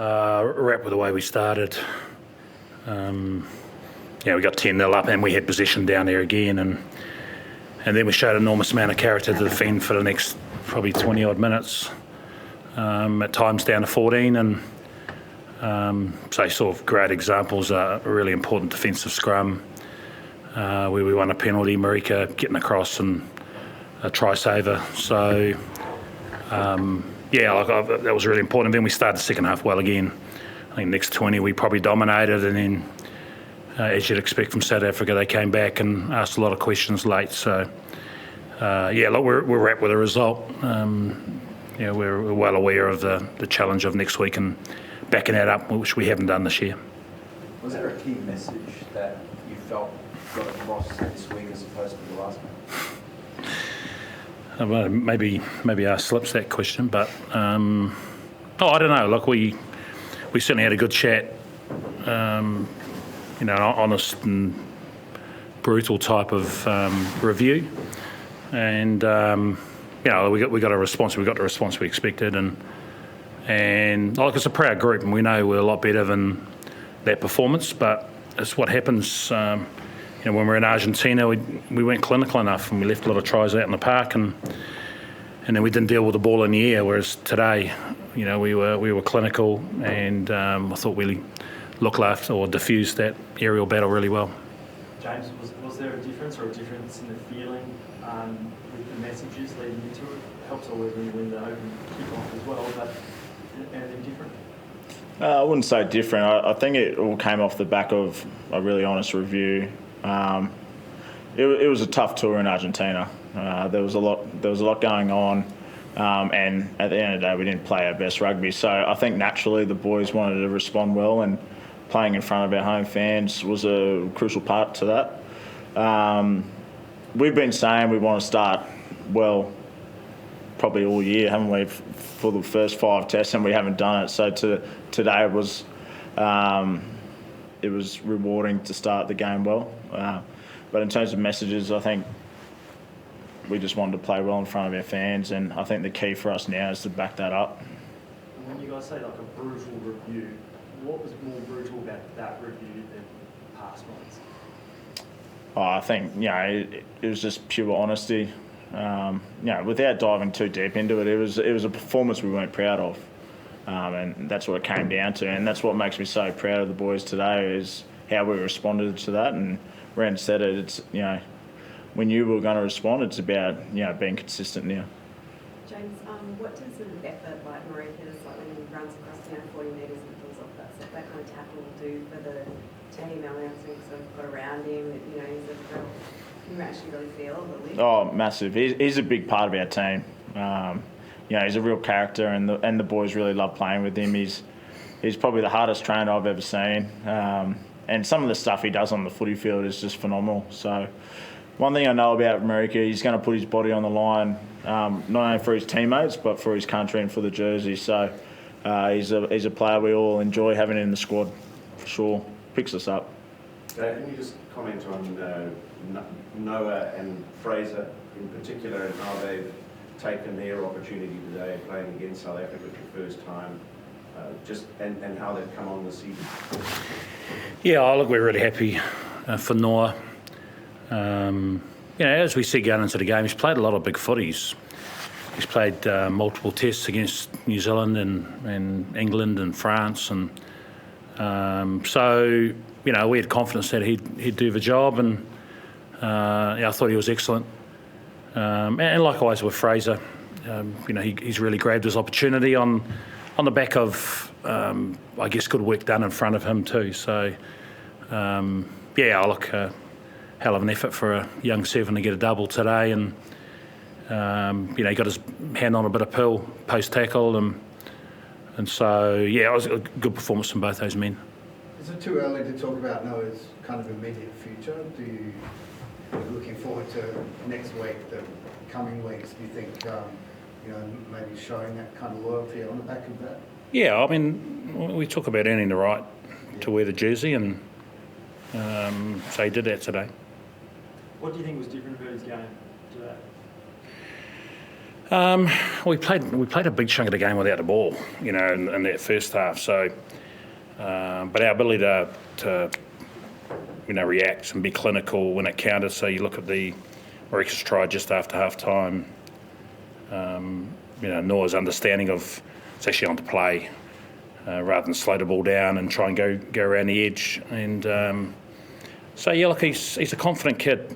We're happy with the way we started. We got 10-0 up and we had possession down there again, and then we showed an enormous amount of character to defend for the next probably 20-odd minutes, at times down to 14, and so sort of great examples are a really important defensive scrum where we won a penalty, Marika getting across and a try saver. So that was really important. And then we started the second half well again. I think next 20 we probably dominated, and then as you'd expect from South Africa, they came back and asked a lot of questions late. So we're happy with the result. We're well aware of the challenge of next week and backing that up, which we haven't done this year. Was there a key message that you felt got across this week as opposed to the last one? Maybe I slips that question, but I don't know. Look, we certainly had a good chat. An honest and brutal type of review, and we got a response. We got the response we expected, and it's a proud group, and we know we're a lot better than that performance. But it's what happens. When we're in Argentina, we weren't clinical enough, and we left a lot of tries out in the park, and then we didn't deal with the ball in the air. Whereas today, we were clinical, and I thought we looked after or diffused that aerial battle really well. James, was there a difference in the feeling with the messages leading into it? It helps always when you win the open kick-off as well, but anything different? I wouldn't say different. I think it all came off the back of a really honest review. It was a tough tour in Argentina. There was a lot going on, and at the end of the day, we didn't play our best rugby. So I think naturally the boys wanted to respond well, and playing in front of our home fans was a crucial part to that. We've been saying we want to start well probably all year, haven't we, for the first 5 tests, and we haven't done it. So today it was rewarding to start the game well. But in terms of messages, I think we just wanted to play well in front of our fans, and I think the key for us now is to back that up. And when you guys say like a brutal review, what was more brutal about that review than past ones? I think it was just pure honesty. Without diving too deep into it, it was a performance we weren't proud of, and that's what it came down to. And that's what makes me so proud of the boys today is how we responded to that. And Ren said it. It's when you were going to respond, it's about being consistent now. James, what does an effort like Marika's, like when he runs across 40 metres and pulls off that kind of tackle do for the team? I mean, sort of got around him. Can you actually really feel the lift? Oh, massive! He's a big part of our team. He's a real character, and the boys really love playing with him. He's probably the hardest trainer I've ever seen, and some of the stuff he does on the footy field is just phenomenal. So, one thing I know about Marika, he's going to put his body on the line, not only for his teammates but for his country and for the jersey. So, he's a player we all enjoy having in the squad for sure. Picks us up. Can you just comment on Noah and Fraser in particular, and how they've taken their opportunity today playing against South Africa for the first time, and how they've come on this season? We're really happy for Noah. As we see going into the game, he's played a lot of big footies. He's played multiple tests against New Zealand and England and France, and we had confidence that he'd do the job, and I thought he was excellent. And likewise with Fraser, he's really grabbed his opportunity on the back of, good work done in front of him too. So, hell of an effort for a young 7 to get a double today, and he got his hand on a bit of pill post tackle, and so it was a good performance from both those men. Is it too early to talk about Noah's kind of immediate future? Are you looking forward to next week, the coming weeks? Do you think maybe showing that kind of loyalty on the back of that? We talk about earning the right to wear the jersey, and so he did that today. What do you think was different about his game today? We played a big chunk of the game without the ball, you know, in that first half. So, but our ability to you know, react and be clinical when it counted. So you look at the Mauritius try just after half time. You know, Noah's understanding of it's actually on to play rather than slow the ball down and try and go around the edge. And so yeah, look, he's a confident kid.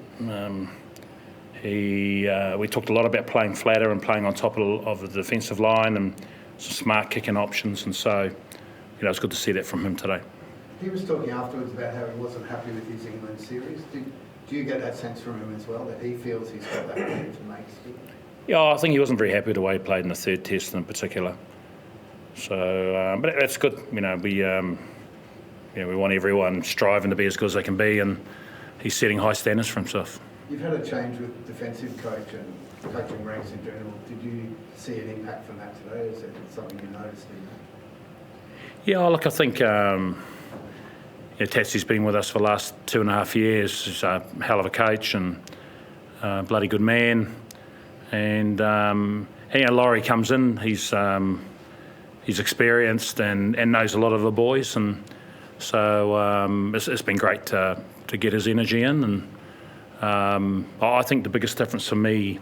We talked a lot about playing flatter and playing on top of the defensive line and some smart kicking options. And so, you know, it's good to see that from him today. He was talking afterwards about how he wasn't happy with his England series. Do you get that sense from him as well, that he feels he's got that game to make still? Yeah, I think he wasn't very happy with the way he played in the third test in particular. So, but that's good. You know, we want everyone striving to be as good as they can be, and he's setting high standards for himself. You've had a change with defensive coach and coaching ranks in general. Did you see an impact from that today? Is it something you noticed in that? Yeah, look, I think Tatsi's been with us for the last 2.5 years. He's a hell of a coach and a bloody good man. And Laurie comes in. He's experienced and knows a lot of the boys, and so it's been great to get his energy in. And I think the biggest difference for me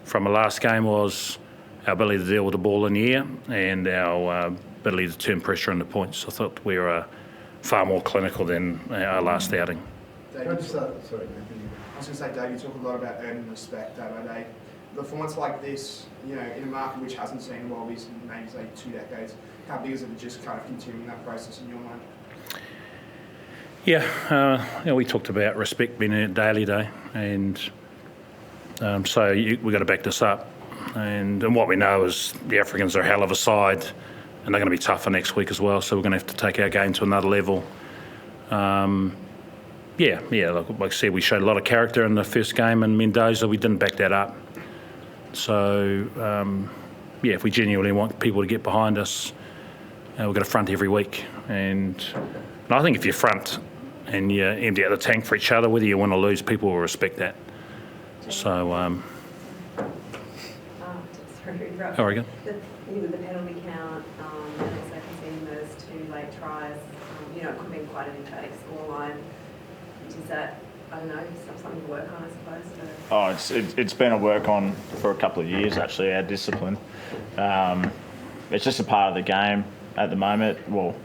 from the last game was our ability to deal with the ball in the air and our ability to turn pressure into points. I thought we were far more clinical than our last outing. Sorry, I was going to say, Dave, you talk a lot about earning respect day by day. Performance like this, you know, in a market which hasn't seen the Wallabies in maybe say 2 decades, how big is it to just kind of continuing that process in your mind? Yeah, you know, we talked about respect being a daily day, and so we've got to back this up. And what we know is the Africans are a hell of a side, and they're going to be tougher next week as well. So we're going to have to take our game to another level. Like I said, we showed a lot of character in the first game in Mendoza. We didn't back that up. So, if we genuinely want people to get behind us, we've got to front every week. And I think if you front and you empty out the tank for each other, whether you win or lose, people will respect that. So, Oregon. With the penalty count, and also conceding those 2 late tries, you know, it could have been quite an emphatic scoreline. Is that, I don't know, something to work on, I suppose? It's been a work on for a couple of years, actually, our discipline. It's just a part of the game at the moment. Well,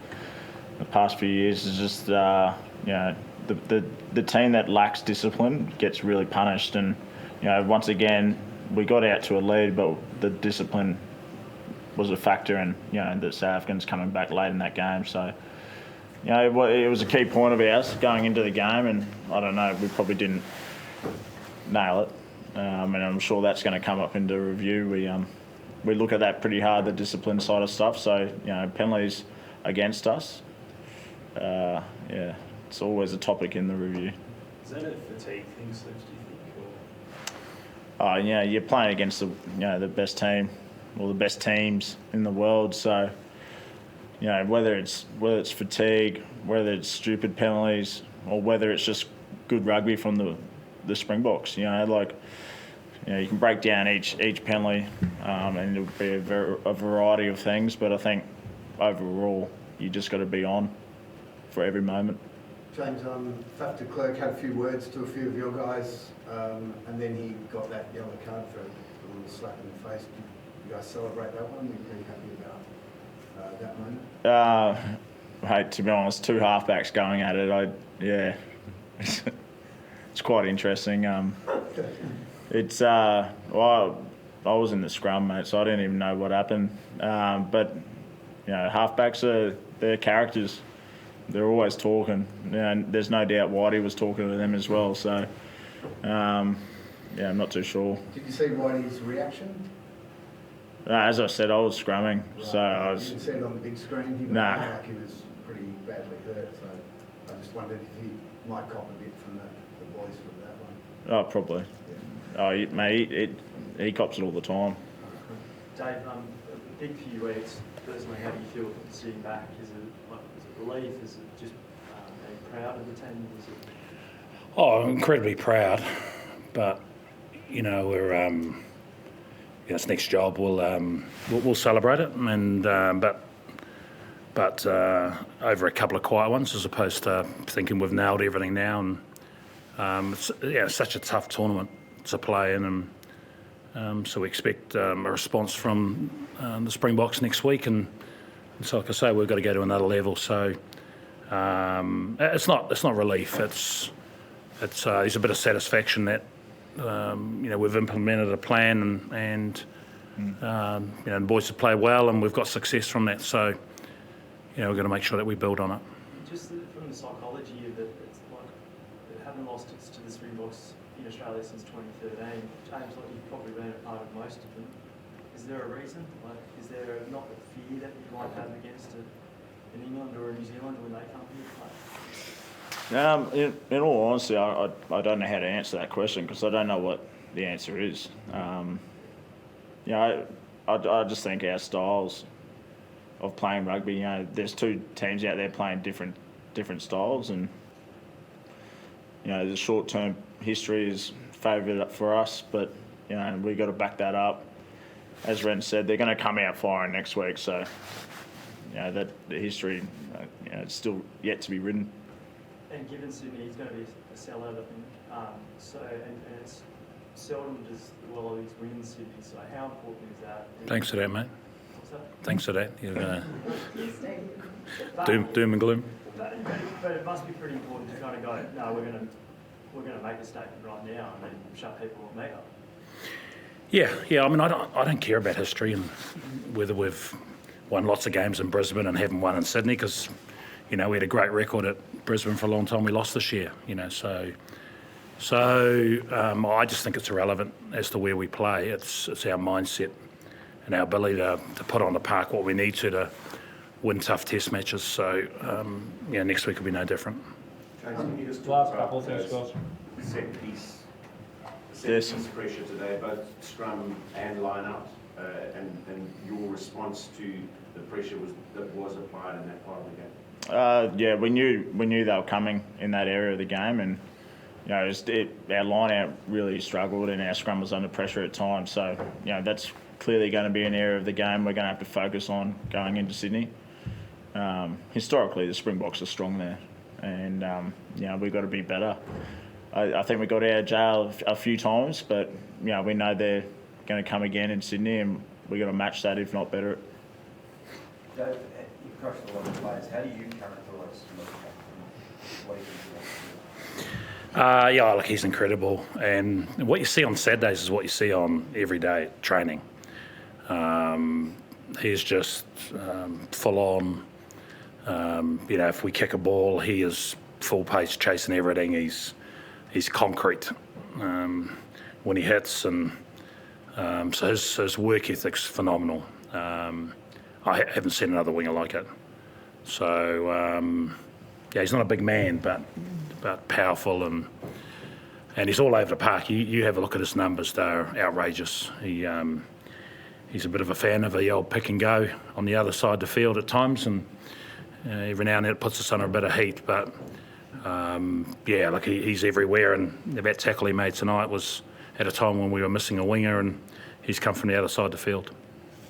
the past few years is just, you know, the team that lacks discipline gets really punished. And, you know, once again, we got out to a lead, but the discipline was a factor in, you know, the South Africans coming back late in that game. So, you know, it was a key point of ours going into the game, and I don't know, we probably didn't nail it. And I'm sure that's going to come up into review. We look at that pretty hard, the discipline side of stuff. So, you know, penalties against us, it's always a topic in the review. Is that a fatigue thing, Slips, do you think? Oh, yeah, you're playing against the best team or the best teams in the world. So, you know, whether it's fatigue, whether it's stupid penalties, or whether it's just good rugby from the Springboks, you know, like, you know, you can break down each penalty, and it'll be a variety of things. But I think overall, you just got to be on for every moment. James, Faf de Klerk had a few words to a few of your guys, and then he got that yellow card for a little slap in the face. Did you guys celebrate that one? Were you pretty happy about that moment? Hey, to be honest, 2 halfbacks going at it, it's quite interesting. It's well, I was in the scrum, mate, so I didn't even know what happened. But you know, halfbacks they're characters. They're always talking, and there's no doubt Whitey was talking to them as well. So, I'm not too sure. Did you see Whitey's reaction? As I said, I was scrumming, Right. so I was. You didn't see it on the big screen. He looked like he was pretty badly hurt. So I just wondered if he might cop a bit from the boys from that one. Oh, probably. Oh, mate, he cops it all the time. Dave, a big few weeks. Personally, how do you feel sitting back? Is it relief? Is it just being proud of the team? Is it... Oh, incredibly proud, but you know his next job, we'll celebrate it. And but over a couple of quiet ones, as opposed to thinking we've nailed everything now. And it's such a tough tournament to play in, and so we expect a response from the Springboks next week. And so, like I say, we've got to go to another level. So it's not relief. It's there's a bit of satisfaction that we've implemented a plan, and the boys have played well, and we've got success from that. So we've got to make sure that we build on it. Just from the psychology of it, it's like they haven't lost it to the Springboks in Australia since 2013. James, like you've probably been a part of most of them. Is there a reason? Like, is there not a fear that you might have against an England or a New Zealand when they come here to play? In all honesty, I don't know how to answer that question because I don't know what the answer is. I just think our styles of playing rugby, there's two teams out there playing different styles, and the short-term history is favoured for us, but we've got to back that up. As Ren said, they're going to come out firing next week, so that the history, it's still yet to be written. And given Sydney is going to be a sellout, I think. And it's seldom does the Wallabies win Sydney. So how important is that? Thanks for that, mate. What's that? Thanks for that. You're But- doom and gloom. But it must be pretty important to kind of go, no, we're going to make a statement right now and then shut people up up. Yeah. I mean, I don't care about history and whether we've won lots of games in Brisbane and haven't won in Sydney, because we had a great record at Brisbane for a long time. We lost this year, So I just think it's irrelevant as to where we play. It's our mindset and our ability to put on the park what we need to win tough test matches. So next week will be no different. James, can you just Last talk couple of about things, guys. set piece Yes. pressure today, both scrum and line out, and your response to the pressure that was applied in that part of the game? We knew they were coming in that area of the game, and our line out really struggled, and our scrum was under pressure at times. So that's clearly going to be an area of the game we're going to have to focus on going into Sydney. Historically, the Springboks are strong there, and we've got to be better. I think we got out of jail a few times, but we know they're going to come again in Sydney, and we've got to match that, if not better. Dave, you've coached a lot of players. How do you characterise what he can do? Look, he's incredible, and what you see on Saturdays is what you see on everyday training. He's just full on. If we kick a ball, he is full pace chasing everything. He's concrete when he hits, and so his work ethic's phenomenal. I haven't seen another winger like it. So he's not a big man, but powerful, and he's all over the park. You have a look at his numbers; they're outrageous. He's a bit of a fan of the old pick and go on the other side of the field at times, and every now and then it puts us under a bit of heat. But he's everywhere, and that tackle he made tonight was at a time when we were missing a winger, and he's come from the other side of the field.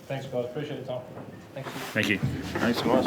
Thanks, guys. Appreciate your time. Thank you. Thank you. Thanks, guys.